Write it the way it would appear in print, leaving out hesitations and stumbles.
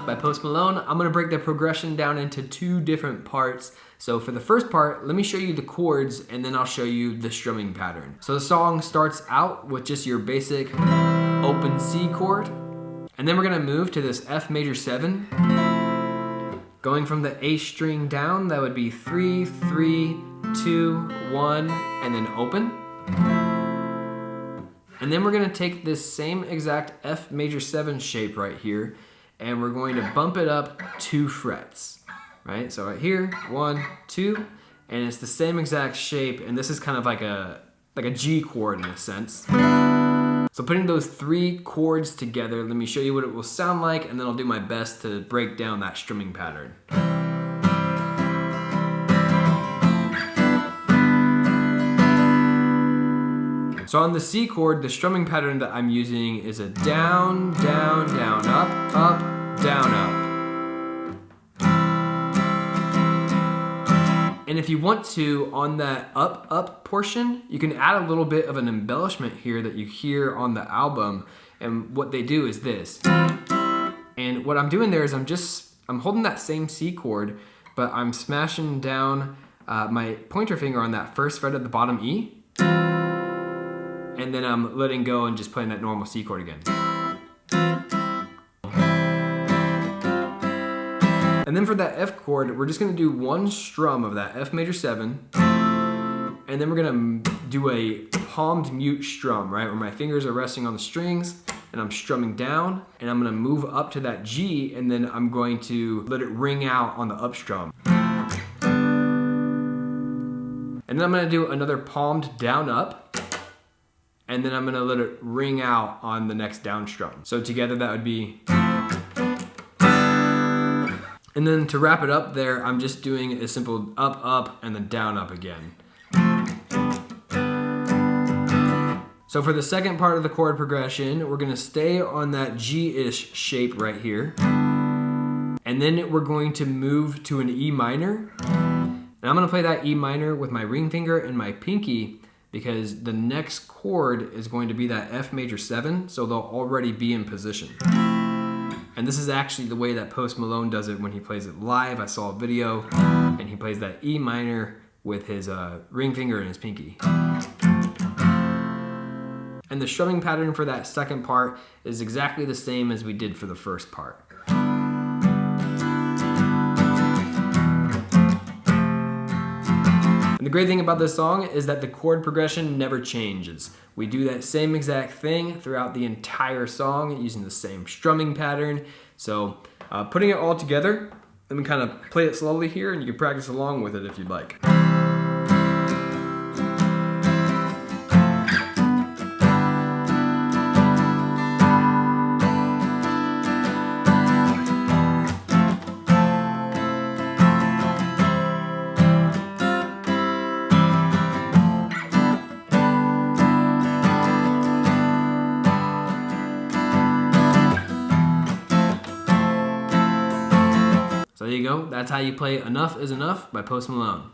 Enough by Post Malone. I'm gonna break the progression down into two different parts. So for the first part, let me show you the chords and then I'll show you the strumming pattern. So the song starts out with just your basic open C chord, and then we're gonna move to this F major 7. Going from the A string down, that would be 3, 3, 2, 1, and then open. And then we're gonna take this same exact F major 7 shape right here, and we're going to bump it up 2 frets, right? So right here, 1, 2, and it's the same exact shape, and this is kind of like a G chord in a sense. So putting those 3 chords together, let me show you what it will sound like, and then I'll do my best to break down that strumming pattern. So on the C chord, the strumming pattern that I'm using is a down, down, down, up, up, down, up. And if you want to, on that up, up portion, you can add a little bit of an embellishment here that you hear on the album. And what they do is this. And what I'm doing there is I'm holding that same C chord, but I'm smashing down my pointer finger on that first fret at the bottom E. And then I'm letting go and just playing that normal C chord again. And then for that F chord, we're just gonna do one strum of that F major 7, and then we're gonna do a palmed mute strum, right? Where my fingers are resting on the strings, and I'm strumming down, and I'm gonna move up to that G, and then I'm going to let it ring out on the up strum. And then I'm gonna do another palmed down up, and then I'm gonna let it ring out on the next down strum. So together that would be. And then to wrap it up there, I'm just doing a simple up, up, and then down, up again. So for the second part of the chord progression, we're gonna stay on that G-ish shape right here. And then we're going to move to an E minor. And I'm gonna play that E minor with my ring finger and my pinky, because the next chord is going to be that F major 7, so they'll already be in position. And this is actually the way that Post Malone does it when he plays it live. I saw a video, and he plays that E minor with his ring finger and his pinky. And the strumming pattern for that second part is exactly the same as we did for the first part. And the great thing about this song is that the chord progression never changes. We do that same exact thing throughout the entire song using the same strumming pattern. So putting it all together, let me kind of play it slowly here, and you can practice along with it if you'd like. So there you go. That's how you play Enough Is Enough by Post Malone.